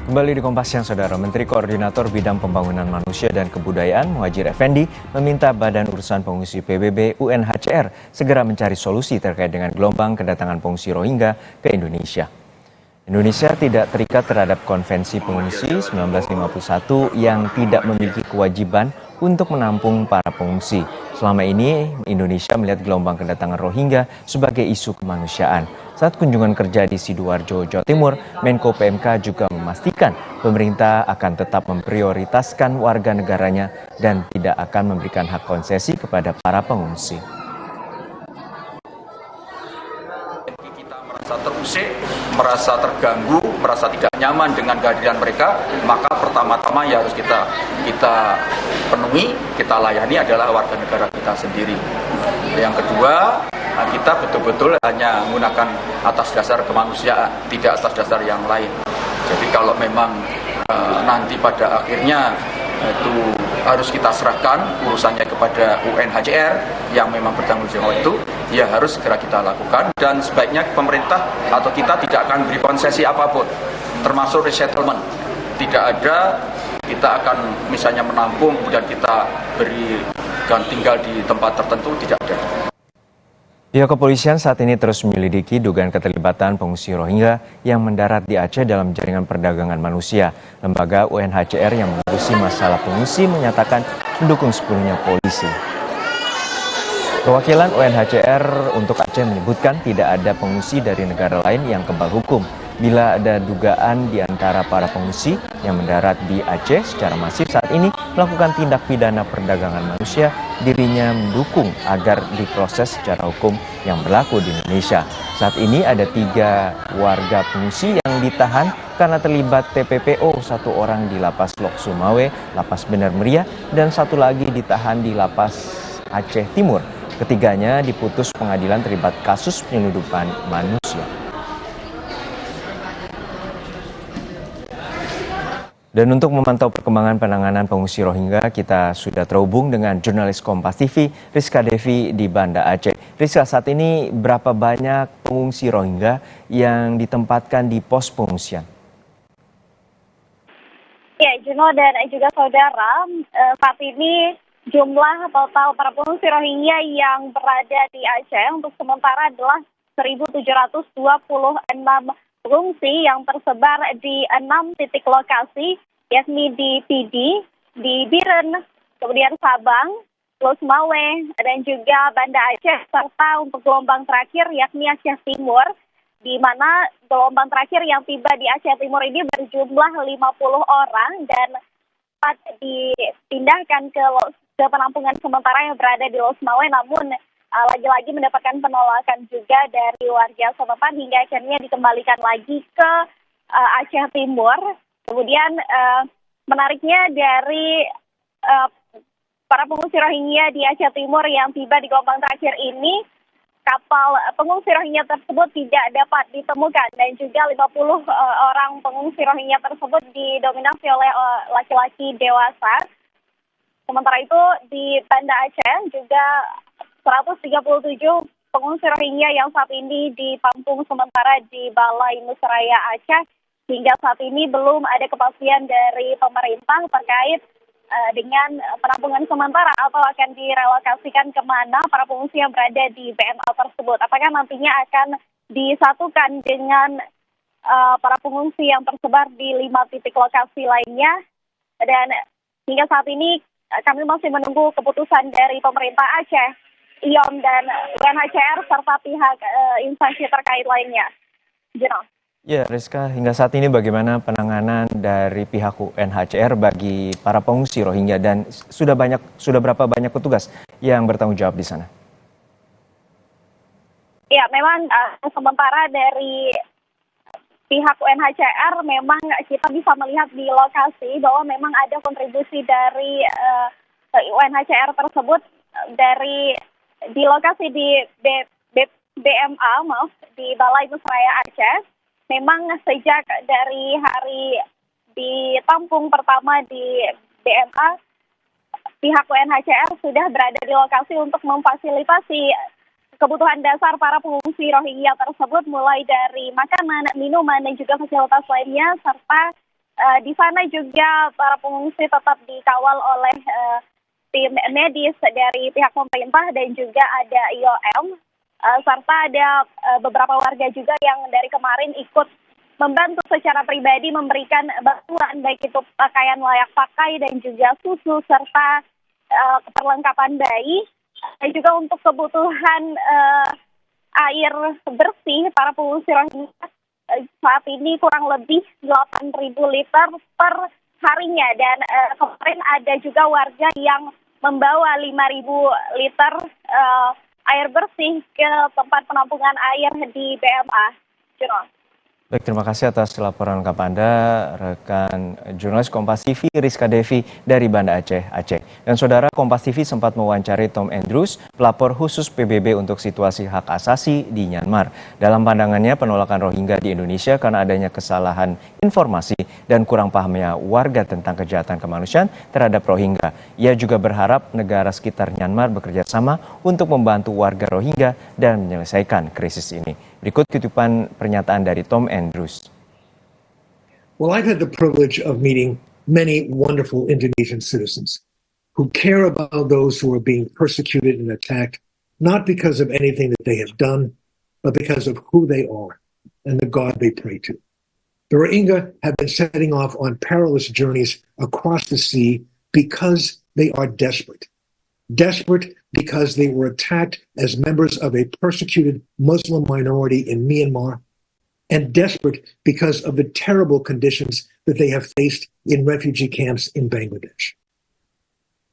Kembali di Kompas Siang, Saudara. Menteri Koordinator Bidang Pembangunan Manusia dan Kebudayaan Muhadjir Effendi meminta Badan Urusan Pengungsi PBB UNHCR segera mencari solusi terkait dengan gelombang kedatangan pengungsi Rohingya ke Indonesia. Indonesia tidak terikat terhadap Konvensi Pengungsi 1951 yang tidak memiliki kewajiban untuk menampung para pengungsi. Selama ini, Indonesia melihat gelombang kedatangan Rohingya sebagai isu kemanusiaan. Saat kunjungan kerja di Sidoarjo, Jawa Timur, Menko PMK juga memastikan pemerintah akan tetap memprioritaskan warga negaranya dan tidak akan memberikan hak konsesi kepada para pengungsi. Kita merasa terusik, merasa terganggu, merasa tidak nyaman dengan kehadiran mereka, maka pertama-tama ya harus kita penuhi, kita layani adalah warga negara kita sendiri. Yang kedua, kita betul-betul hanya menggunakan atas dasar kemanusiaan, tidak atas dasar yang lain. Jadi kalau memang nanti pada akhirnya itu harus kita serahkan urusannya kepada UNHCR yang memang bertanggung jawab itu, ya harus segera kita lakukan. Dan sebaiknya pemerintah atau kita tidak akan beri konsesi apapun, termasuk resettlement. Tidak ada, kita akan misalnya menampung kemudian kita berikan tinggal di tempat tertentu, tidak ada. Pihak kepolisian saat ini terus menyelidiki dugaan keterlibatan pengungsi Rohingya yang mendarat di Aceh dalam jaringan perdagangan manusia. Lembaga UNHCR yang mengurusi masalah pengungsi menyatakan mendukung sepenuhnya polisi. Perwakilan UNHCR untuk Aceh menyebutkan tidak ada pengungsi dari negara lain yang kebal hukum. Bila ada dugaan di antara para pengungsi yang mendarat di Aceh secara masif saat ini melakukan tindak pidana perdagangan manusia, dirinya mendukung agar diproses secara hukum yang berlaku di Indonesia. Saat ini ada 3 warga pengungsi yang ditahan karena terlibat TPPO, 1 orang di Lapas Lok Sumawe, Lapas Bener Meriah, dan 1 lagi ditahan di Lapas Aceh Timur. Ketiganya diputus pengadilan terlibat kasus penyeludupan manusia. Dan untuk memantau perkembangan penanganan pengungsi Rohingya, kita sudah terhubung dengan jurnalis Kompas TV, Rizka Devi di Banda Aceh. Rizka, saat ini berapa banyak pengungsi Rohingya yang ditempatkan di pos pengungsian? Ya, Juno dan juga saudara, saat ini jumlah total para pengungsi Rohingya yang berada di Aceh untuk sementara adalah 1.726 pengungsi yang tersebar di 6 titik lokasi, yakni di Pidi, di Biren, kemudian Sabang, Lok Sumawe, dan juga Banda Aceh, serta untuk gelombang terakhir yakni Aceh Timur, di mana gelombang terakhir yang tiba di Aceh Timur ini berjumlah 50 orang dan sempat dipindahkan ke penampungan sementara yang berada di Lok Sumawe, namun lagi-lagi mendapatkan penolakan juga dari warga setempat hingga akhirnya dikembalikan lagi ke Aceh Timur. Kemudian menariknya dari para pengungsi Rohingya di Aceh Timur yang tiba di gelombang terakhir ini, kapal pengungsi Rohingya tersebut tidak dapat ditemukan dan juga 50 orang pengungsi Rohingya tersebut didominasi oleh laki-laki dewasa. Sementara itu di Banda Aceh juga 137 pengungsi Rohingya yang saat ini ditampung sementara di Balai Nusraya Aceh. Hingga saat ini belum ada kepastian dari pemerintah terkait dengan penampungan sementara atau akan direlokasikan kemana para pengungsi yang berada di BNA tersebut. Apakah nantinya akan disatukan dengan para pengungsi yang tersebar di 5 titik lokasi lainnya. Dan hingga saat ini kami masih menunggu keputusan dari pemerintah Aceh, IOM dan UNHCR serta pihak instansi terkait lainnya. Jino. Ya, Rizka, hingga saat ini bagaimana penanganan dari pihak UNHCR bagi para pengungsi Rohingya dan sudah berapa banyak petugas yang bertanggung jawab di sana? Ya, memang sementara dari pihak UNHCR memang kita bisa melihat di lokasi bahwa memang ada kontribusi dari UNHCR tersebut dari di lokasi di BMA, di Balai Nusraya Aceh. Memang sejak dari hari ditampung pertama di BMA, pihak UNHCR sudah berada di lokasi untuk memfasilitasi kebutuhan dasar para pengungsi Rohingya tersebut, mulai dari makanan, minuman, dan juga fasilitas lainnya, serta Di sana juga para pengungsi tetap dikawal oleh tim medis dari pihak pemerintah dan juga ada IOM, serta ada beberapa warga juga yang dari kemarin ikut membantu secara pribadi memberikan bantuan baik itu pakaian layak pakai dan juga susu serta perlengkapan bayi dan juga untuk kebutuhan air bersih para pengungsi Rohingya saat ini kurang lebih 8.000 liter per harinya dan kemarin ada juga warga yang membawa 5.000 liter air bersih ke tempat penampungan air di BMA. Baik, terima kasih atas laporan lengkap Anda, rekan jurnalis Kompas TV Rizka Devi dari Banda Aceh, Aceh. Dan saudara, Kompas TV sempat mewawancari Tom Andrews, pelapor khusus PBB untuk situasi hak asasi di Myanmar. Dalam pandangannya, penolakan Rohingya di Indonesia karena adanya kesalahan informasi dan kurang pahamnya warga tentang kejahatan kemanusiaan terhadap Rohingya. Ia juga berharap negara sekitar Myanmar bekerja sama untuk membantu warga Rohingya dan menyelesaikan krisis ini. Berikut kutipan pernyataan dari Tom Andrews. Well, I've had the privilege of meeting many wonderful Indonesian citizens who care about those who are being persecuted and attacked, not because of anything that they have done, but because of who they are and the God they pray to. The Rohingya have been setting off on perilous journeys across the sea because they are desperate. Desperate because they were attacked as members of a persecuted Muslim minority in Myanmar, and desperate because of the terrible conditions that they have faced in refugee camps in Bangladesh.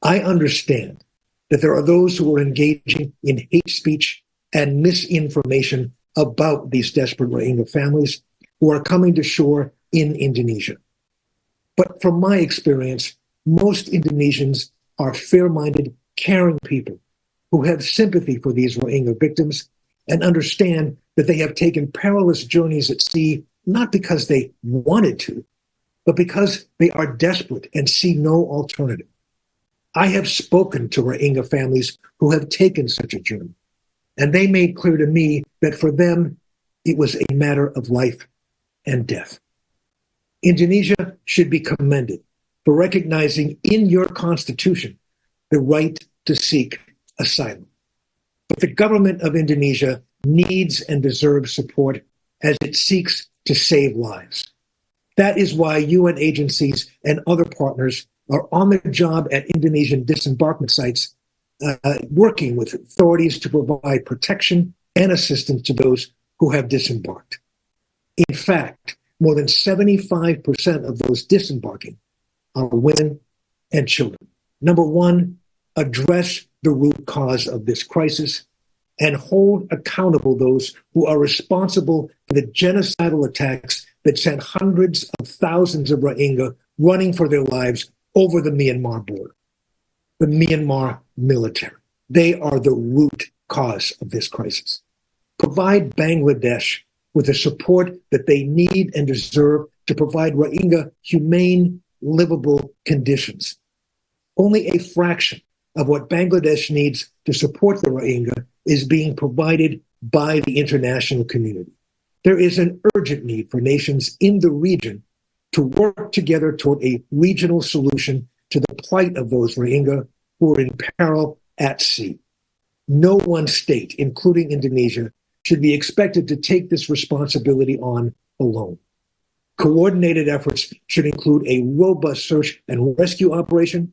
I understand that there are those who are engaging in hate speech and misinformation about these desperate Rohingya families who are coming to shore in Indonesia. But from my experience, most Indonesians are fair-minded, caring people who have sympathy for these Rohingya victims and understand that they have taken perilous journeys at sea, not because they wanted to, but because they are desperate and see no alternative. I have spoken to Rohingya families who have taken such a journey, and they made clear to me that for them, it was a matter of life and death. Indonesia should be commended for recognizing in your constitution the right to seek asylum. But the government of Indonesia needs and deserves support as it seeks to save lives. That is why UN agencies and other partners are on the job at Indonesian disembarkation sites, working with authorities to provide protection and assistance to those who have disembarked. In fact, more than 75% of those disembarking are women and children. Number one, address the root cause of this crisis and hold accountable those who are responsible for the genocidal attacks that sent hundreds of thousands of Rohingya running for their lives over the Myanmar border. The Myanmar military. They are the root cause of this crisis. Provide Bangladesh with the support that they need and deserve to provide Rohingya humane, livable conditions. Only a fraction of what Bangladesh needs to support the Rohingya is being provided by the international community. There is an urgent need for nations in the region to work together toward a regional solution to the plight of those Rohingya who are in peril at sea. No one state, including Indonesia, should be expected to take this responsibility on alone. Coordinated efforts should include a robust search and rescue operation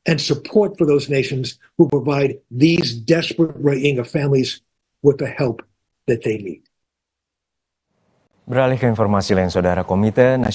and support for those nations who provide these desperate Rohingya families with the help that they need. Beralih ke informasi lain, Saudara, Komite Nasional